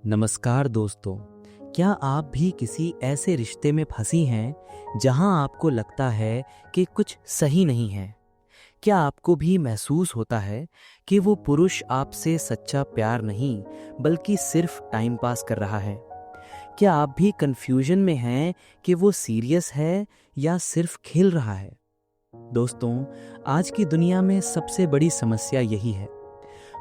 नमस्कार दोस्तों। क्या आप भी किसी ऐसे रिश्ते में फंसी हैं जहां आपको लगता है कि कुछ सही नहीं है? क्या आपको भी महसूस होता है कि वो पुरुष आपसे सच्चा प्यार नहीं बल्कि सिर्फ टाइम पास कर रहा है? क्या आप भी कंफ्यूजन में हैं कि वो सीरियस है या सिर्फ खेल रहा है? दोस्तों, आज की दुनिया में सबसे बड़ी समस्या यही है।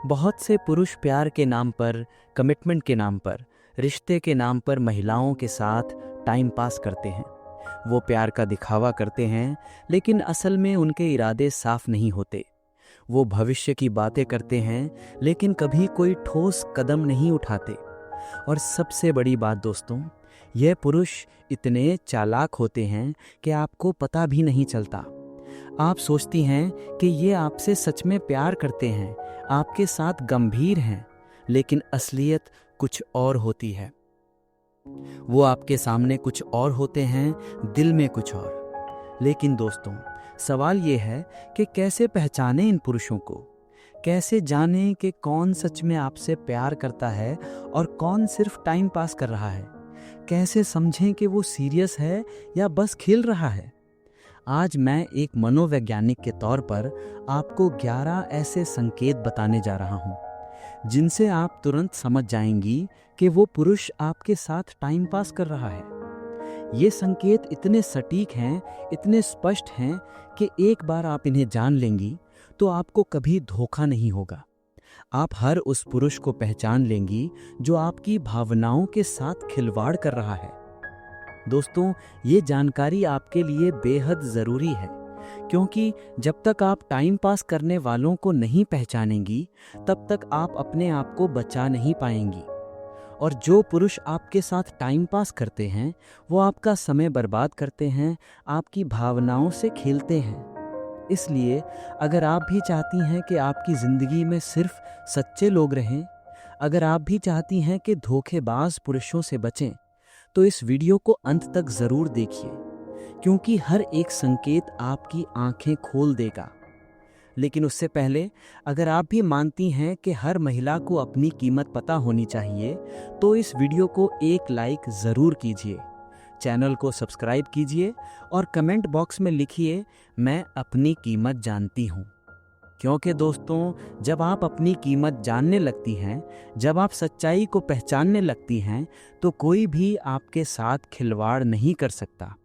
बहुत से पुरुष प्यार के नाम पर, कमिटमेंट के नाम पर, रिश्ते के नाम पर महिलाओं के साथ टाइम पास करते हैं। वो प्यार का दिखावा करते हैं, लेकिन असल में उनके इरादे साफ नहीं होते। वो भविष्य की बातें करते हैं, लेकिन कभी कोई ठोस कदम नहीं उठाते। और सबसे बड़ी बात दोस्तों, यह पुरुष इतने चालाक होते हैं कि आपको पता भी नहीं चलता। आप सोचती हैं कि ये आपसे सच में प्यार करते हैं, आपके साथ गंभीर हैं, लेकिन असलियत कुछ और होती है। वो आपके सामने कुछ और होते हैं, दिल में कुछ और। लेकिन दोस्तों, सवाल ये है कि कैसे पहचानें इन पुरुषों को? कैसे जानें कि कौन सच में आपसे प्यार करता है और कौन सिर्फ टाइम पास कर रहा है? कैसे समझें कि वो सीरियस है या बस खेल रहा है? आज मैं एक मनोवैज्ञानिक के तौर पर आपको 11 ऐसे संकेत बताने जा रहा हूं, जिनसे आप तुरंत समझ जाएंगी कि वो पुरुष आपके साथ टाइम पास कर रहा है। ये संकेत इतने सटीक हैं, इतने स्पष्ट हैं कि एक बार आप इन्हें जान लेंगी तो आपको कभी धोखा नहीं होगा। आप हर उस पुरुष को पहचान लेंगी जो आपकी भावनाओं के साथ खिलवाड़ कर रहा है। दोस्तों, ये जानकारी आपके लिए बेहद ज़रूरी है, क्योंकि जब तक आप टाइम पास करने वालों को नहीं पहचानेंगी, तब तक आप अपने आप को बचा नहीं पाएंगी। और जो पुरुष आपके साथ टाइम पास करते हैं, वो आपका समय बर्बाद करते हैं, आपकी भावनाओं से खेलते हैं। इसलिए अगर आप भी चाहती हैं कि आपकी ज़िंदगी में सिर्फ सच्चे लोग रहें, अगर आप भी चाहती हैं कि धोखेबाज पुरुषों से बचें, तो इस वीडियो को अंत तक ज़रूर देखिए, क्योंकि हर एक संकेत आपकी आंखें खोल देगा। लेकिन उससे पहले, अगर आप भी मानती हैं कि हर महिला को अपनी कीमत पता होनी चाहिए, तो इस वीडियो को एक लाइक ज़रूर कीजिए, चैनल को सब्सक्राइब कीजिए और कमेंट बॉक्स में लिखिए, मैं अपनी कीमत जानती हूँ। क्योंकि दोस्तों, जब आप अपनी कीमत जानने लगती हैं, जब आप सच्चाई को पहचानने लगती हैं, तो कोई भी आपके साथ खिलवाड़ नहीं कर सकता।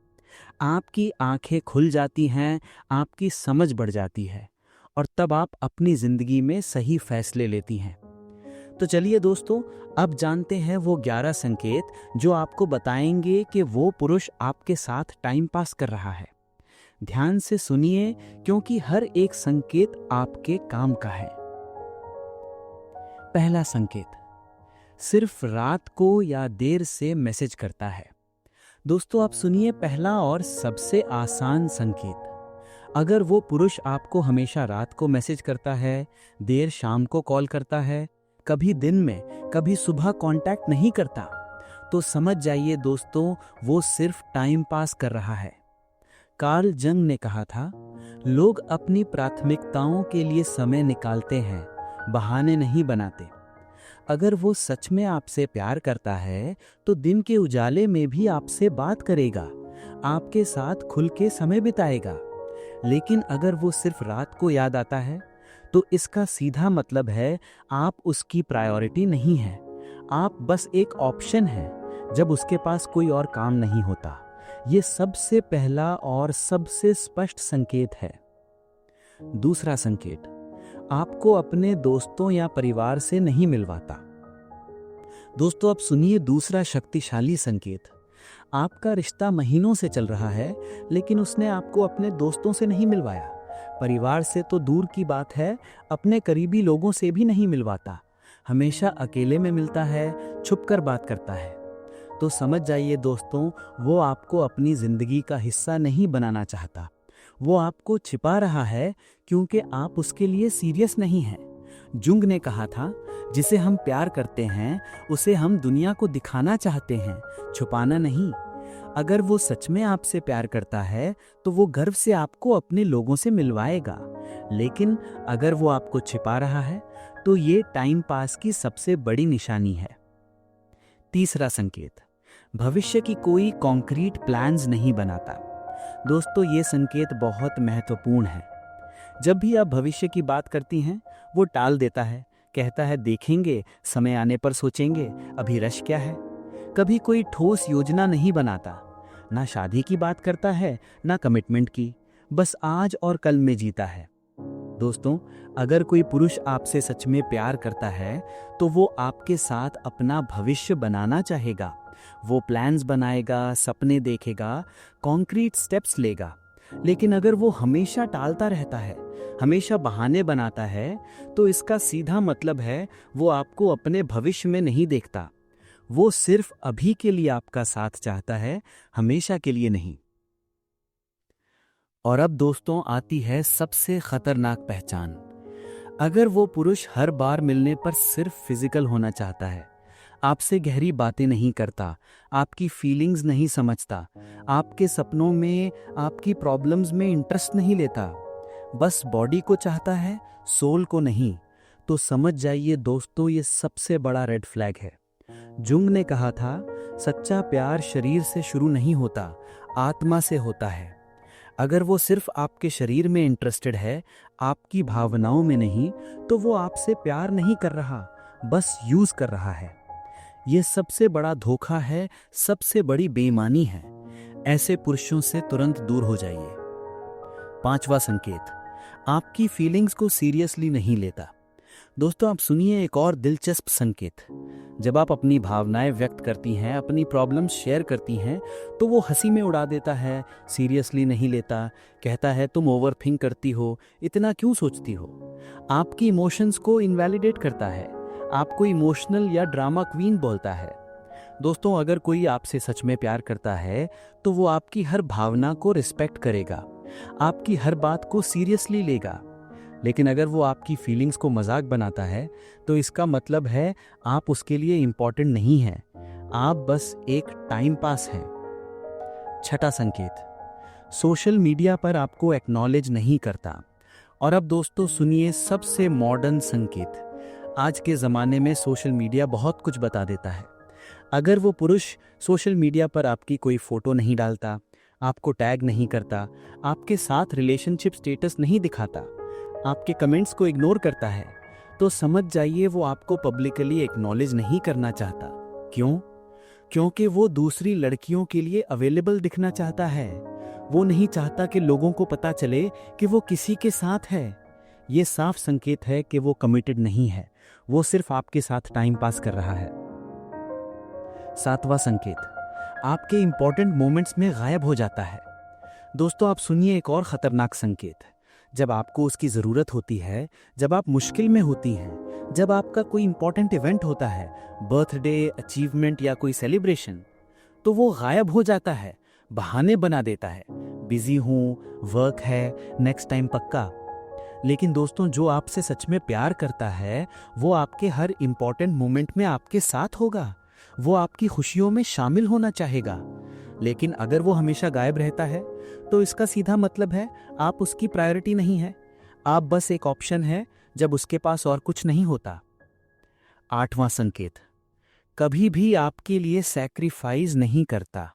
आपकी आंखें खुल जाती हैं, आपकी समझ बढ़ जाती है, और तब आप अपनी ज़िंदगी में सही फैसले लेती हैं। तो चलिए दोस्तों, अब जानते हैं वो 11 संकेत जो आपको बताएंगे कि वो पुरुष आपके साथ टाइम पास कर रहा है। ध्यान से सुनिए, क्योंकि हर एक संकेत आपके काम का है। पहला संकेत, सिर्फ रात को या देर से मैसेज करता है। दोस्तों, आप सुनिए पहला और सबसे आसान संकेत। अगर वो पुरुष आपको हमेशा रात को मैसेज करता है, देर शाम को कॉल करता है, कभी दिन में, कभी सुबह कांटेक्ट नहीं करता, तो समझ जाइए दोस्तों, वो सिर्फ टाइम पास कर रहा है। कार्ल जंग ने कहा था, लोग अपनी प्राथमिकताओं के लिए समय निकालते हैं, बहाने नहीं बनाते। अगर वो सच में आपसे प्यार करता है, तो दिन के उजाले में भी आपसे बात करेगा, आपके साथ खुल के समय बिताएगा। लेकिन अगर वो सिर्फ रात को याद आता है, तो इसका सीधा मतलब है आप उसकी प्रायोरिटी नहीं है। आप बस एक ऑप्शन हैं, जब उसके पास कोई और काम नहीं होता। ये सबसे पहला और सबसे स्पष्ट संकेत है। दूसरा संकेत, आपको अपने दोस्तों या परिवार से नहीं मिलवाता। दोस्तों, अब सुनिए दूसरा शक्तिशाली संकेत। आपका रिश्ता महीनों से चल रहा है, लेकिन उसने आपको अपने दोस्तों से नहीं मिलवाया। परिवार से तो दूर की बात है, अपने करीबी लोगों से भी नहीं मिलवाता। हमेशा अकेले में मिलता है, छुपकर बात करता है। तो समझ जाइए दोस्तों, वो आपको अपनी ज़िंदगी का हिस्सा नहीं बनाना चाहता। वो आपको छिपा रहा है, क्योंकि आप उसके लिए सीरियस नहीं हैं। जुंग ने कहा था, जिसे हम प्यार करते हैं, उसे हम दुनिया को दिखाना चाहते हैं, छुपाना नहीं। अगर वो सच में आपसे प्यार करता है, तो वो गर्व से आपको अपने लोगों से मिलवाएगा। लेकिन अगर वो आपको छिपा रहा है, तो ये टाइम पास की सबसे बड़ी निशानी है। तीसरा संकेत, भविष्य की कोई कॉन्क्रीट प्लान्स नहीं बनाता। दोस्तों ये संकेत बहुत महत्वपूर्ण है। जब भी आप भविष्य की बात करती हैं, वो टाल देता है, कहता है देखेंगे, समय आने पर सोचेंगे, अभी रश क्या है। कभी कोई ठोस योजना नहीं बनाता, ना शादी की बात करता है, ना कमिटमेंट की, बस आज और कल में जीता है। दोस्तों, अगर कोई पुरुष आपसे सच में प्यार करता है तो वो आपके साथ अपना भविष्य बनाना चाहेगा। वो प्लान्स बनाएगा, सपने देखेगा, कॉन्क्रीट स्टेप्स लेगा। लेकिन अगर वो हमेशा टालता रहता है, हमेशा बहाने बनाता है, तो इसका सीधा मतलब है वो आपको अपने भविष्य में नहीं देखता। वो सिर्फ अभी के लिए आपका साथ चाहता है, हमेशा के लिए नहीं। और अब दोस्तों आती है सबसे खतरनाक पहचान। अगर वो पुरुष हर बार मिलने पर सिर्फ फिजिकल होना चाहता है, आपसे गहरी बातें नहीं करता, आपकी फीलिंग्स नहीं समझता, आपके सपनों में, आपकी प्रॉब्लम्स में इंटरेस्ट नहीं लेता, बस बॉडी को चाहता है, सोल को नहीं, तो समझ जाइए दोस्तों ये सबसे बड़ा रेड फ्लैग है। जुंग ने कहा था, सच्चा प्यार शरीर से शुरू नहीं होता, आत्मा से होता है। अगर वो सिर्फ आपके शरीर में इंटरेस्टेड है, आपकी भावनाओं में नहीं, तो वो आपसे प्यार नहीं कर रहा, बस यूज कर रहा है। ये सबसे बड़ा धोखा है, सबसे बड़ी बेईमानी है। ऐसे पुरुषों से तुरंत दूर हो जाइए। पांचवा संकेत, आपकी फीलिंग्स को सीरियसली नहीं लेता। दोस्तों आप सुनिए एक और दिलचस्प संकेत। जब आप अपनी भावनाएं व्यक्त करती हैं, अपनी प्रॉब्लम्स शेयर करती हैं, तो वो हंसी में उड़ा देता है, सीरियसली नहीं लेता, कहता है तुम ओवरथिंक करती हो, इतना क्यों सोचती हो। आपकी इमोशंस को इनवैलिडेट करता है, आपको इमोशनल या ड्रामा क्वीन बोलता है। दोस्तों अगर कोई आपसे सच में प्यार करता है तो वो आपकी हर भावना को रिस्पेक्ट करेगा, आपकी हर बात को सीरियसली लेगा। लेकिन अगर वो आपकी फीलिंग्स को मजाक बनाता है तो इसका मतलब है आप उसके लिए इंपॉर्टेंट नहीं हैं, आप बस एक टाइम पास हैं। छठा संकेत, सोशल मीडिया पर आपको एक्नॉलेज नहीं करता। और अब दोस्तों सुनिए सबसे मॉडर्न संकेत। आज के ज़माने में सोशल मीडिया बहुत कुछ बता देता है। अगर वो पुरुष सोशल मीडिया पर आपकी कोई फ़ोटो नहीं डालता, आपको टैग नहीं करता, आपके साथ रिलेशनशिप स्टेटस नहीं दिखाता, आपके कमेंट्स को इग्नोर करता है, तो समझ जाइए वो आपको पब्लिकली एक्नॉलेज नहीं करना चाहता। क्यों? क्योंकि वो दूसरी लड़कियों के लिए अवेलेबल दिखना चाहता है। वो नहीं चाहता कि लोगों को पता चले कि वो किसी के साथ है। ये साफ संकेत है कि वो कमिटेड नहीं है, वो सिर्फ आपके साथ टाइम पास कर रहा है। सातवां संकेत, आपके इंपॉर्टेंट मोमेंट्स में गायब हो जाता है। दोस्तों आप सुनिए एक और खतरनाक संकेत। जब आपको उसकी ज़रूरत होती है, जब आप मुश्किल में होती हैं, जब आपका कोई इंपॉर्टेंट इवेंट होता है, बर्थडे, अचीवमेंट या कोई सेलिब्रेशन, तो वो गायब हो जाता है, बहाने बना देता है, बिजी हूँ, वर्क है, नेक्स्ट टाइम पक्का। लेकिन दोस्तों जो आपसे सच में प्यार करता है वो आपके हर इंपॉर्टेंट मोमेंट में आपके साथ होगा, वो आपकी खुशियों में शामिल होना चाहेगा। लेकिन अगर वो हमेशा गायब रहता है तो इसका सीधा मतलब है आप उसकी प्रायोरिटी नहीं है, आप बस एक ऑप्शन है जब उसके पास और कुछ नहीं होता। आठवां संकेत, कभी भी आपके लिए सैक्रिफाइस नहीं करता।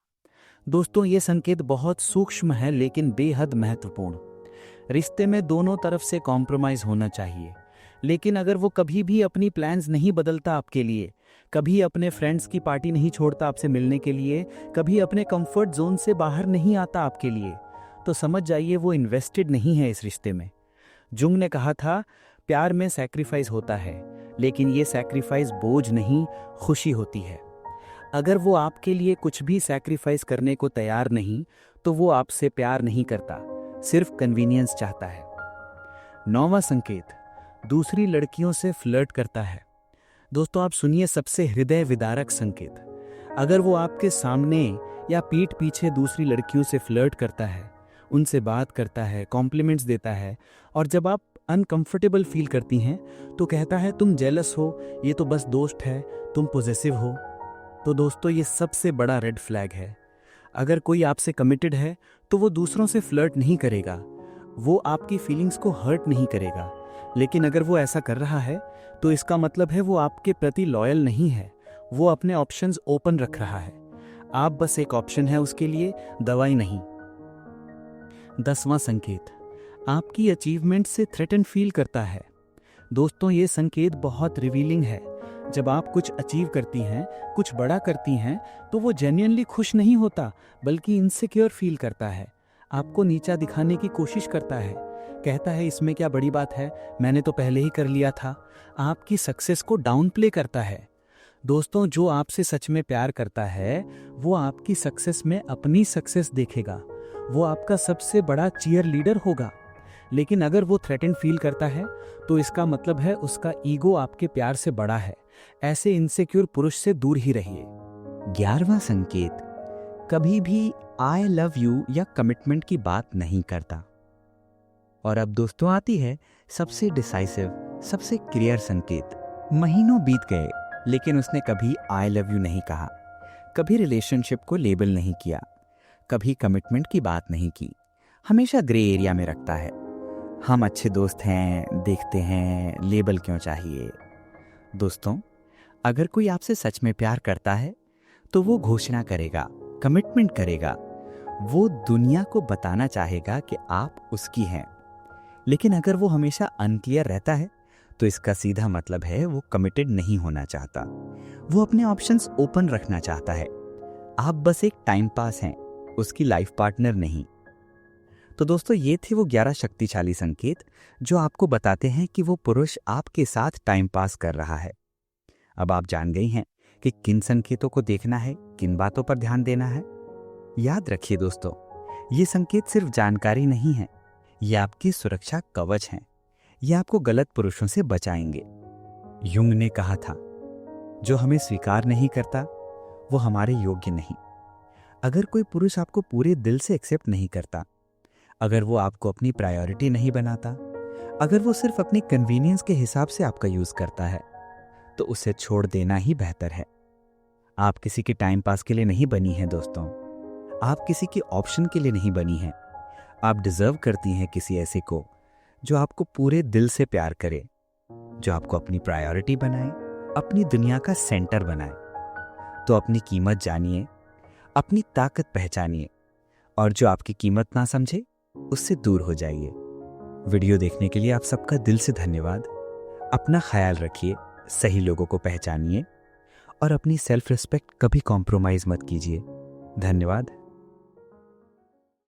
दोस्तों ये संकेत बहुत सूक्ष्म है लेकिन बेहद महत्वपूर्ण। रिश्ते में दोनों तरफ से कॉम्प्रोमाइज होना चाहिए, लेकिन अगर वो कभी भी अपनी प्लान्स नहीं बदलता आपके लिए, कभी अपने फ्रेंड्स की पार्टी नहीं छोड़ता आपसे मिलने के लिए, कभी अपने कंफर्ट जोन से बाहर नहीं आता आपके लिए, तो समझ जाइए वो इन्वेस्टेड नहीं है इस रिश्ते में। जुंग ने कहा था प्यार में सैक्रिफाइस होता है, लेकिन ये सैक्रिफाइस बोझ नहीं, खुशी होती है। अगर वो आपके लिए कुछ भी सैक्रिफाइस करने को तैयार नहीं तो वो आपसे प्यार नहीं करता, सिर्फ कन्वीनियंस चाहता है। नौवां संकेत, दूसरी लड़कियों से फ्लर्ट करता है। दोस्तों आप सुनिए सबसे हृदय विदारक संकेत। अगर वो आपके सामने या पीठ पीछे दूसरी लड़कियों से फ्लर्ट करता है, उनसे बात करता है, कॉम्प्लीमेंट्स देता है, और जब आप अनकंफर्टेबल फील करती हैं तो कहता है तुम जेलस हो, ये तो बस दोस्त है, तुम पॉजेसिव हो, तो दोस्तों ये सबसे बड़ा रेड फ्लैग है। अगर कोई आपसे कमिटेड है तो वो दूसरों से फ्लर्ट नहीं करेगा, वो आपकी फीलिंग्स को हर्ट नहीं करेगा। लेकिन अगर वो ऐसा कर रहा है तो इसका मतलब है वो आपके प्रति लॉयल नहीं है, वो अपने ऑप्शंस ओपन रख रहा है। आप बस एक ऑप्शन है उसके लिए, दवाई नहीं। 10वां संकेत, आपकी अचीवमेंट से थ्रेटन फील करता है। दोस्तों, ये संकेत बहुत रिवीलिंग है। जब आप कुछ अचीव करती हैं, कुछ बड़ा करती हैं, तो वो जेन्युइनली खुश नहीं होता, बल्कि इनसिक्योर फील करता है। आपको नीचा दिखाने की कोशिश करता है, कहता है इसमें क्या बड़ी बात है, मैंने तो पहले ही कर लिया था। आपकी सक्सेस को डाउन प्ले करता है। दोस्तों, जो आपसे सच में प्यार करता है, वो आपकी सक्सेस में अपनी सक्सेस देखेगा। वो आपका सबसे बड़ा चीयर लीडर होगा। लेकिन अगर वो थ्रेटन फील करता है, तो इसका मतलब है उसका ईगो आपके प्यार से बड़ा है। ऐसे इनसिक्योर पुरुष से दूर ही रहिए। 11वां संकेत, कभी भी आई लव यू या कमिटमेंट की बात नहीं करता। और अब दोस्तों आती है सबसे डिसाइसिव, सबसे क्लियर संकेत। महीनों बीत गए, लेकिन उसने कभी आई लव यू नहीं कहा, कभी रिलेशनशिप को लेबल नहीं किया, कभी कमिटमेंट की बात नहीं की। हमेशा ग्रे एरिया में रखता है। हम अच्छे दोस्त हैं, देखते हैं, लेबल क्यों चाहिए। दोस्तों, अगर कोई आपसे सच में प्यार करता है, तो वो घोषणा करेगा, कमिटमेंट करेगा। वो दुनिया को बताना चाहेगा कि आप उसकी हैं। लेकिन अगर वो हमेशा अनक्लियर रहता है, तो इसका सीधा मतलब है वो कमिटेड नहीं होना चाहता। वो अपने ऑप्शंस ओपन रखना चाहता है। आप बस एक टाइम पास हैं, उसकी लाइफ पार्टनर नहीं। तो दोस्तों, ये थे वो 11 शक्तिशाली संकेत जो आपको बताते हैं कि वो पुरुष आपके साथ टाइम पास कर रहा है। अब आप जान गई हैं कि किन संकेतों को देखना है, किन बातों पर ध्यान देना है। याद रखिए दोस्तों, ये संकेत सिर्फ जानकारी नहीं है, ये आपकी सुरक्षा कवच हैं। ये आपको गलत पुरुषों से बचाएंगे। युंग ने कहा था, जो हमें स्वीकार नहीं करता, वो हमारे योग्य नहीं। अगर कोई पुरुष आपको पूरे दिल से एक्सेप्ट नहीं करता, अगर वो आपको अपनी प्रायोरिटी नहीं बनाता, अगर वो सिर्फ अपनी कन्वीनियंस के हिसाब से आपका यूज करता है, तो उसे छोड़ देना ही बेहतर है। आप किसी के टाइम पास के लिए नहीं बनी हैं दोस्तों। आप किसी के ऑप्शन के लिए नहीं बनी हैं। आप डिजर्व करती हैं किसी ऐसे को जो आपको पूरे दिल से प्यार करे, जो आपको अपनी प्रायोरिटी बनाए, अपनी दुनिया का सेंटर बनाए। तो अपनी कीमत जानिए, अपनी ताकत पहचानिए, और जो आपकी कीमत ना समझे, उससे दूर हो जाइए। वीडियो देखने के लिए आप सबका दिल से धन्यवाद। अपना ख्याल रखिए, सही लोगों को पहचानिए, और अपनी सेल्फ रिस्पेक्ट कभी कॉम्प्रोमाइज मत कीजिए। धन्यवाद।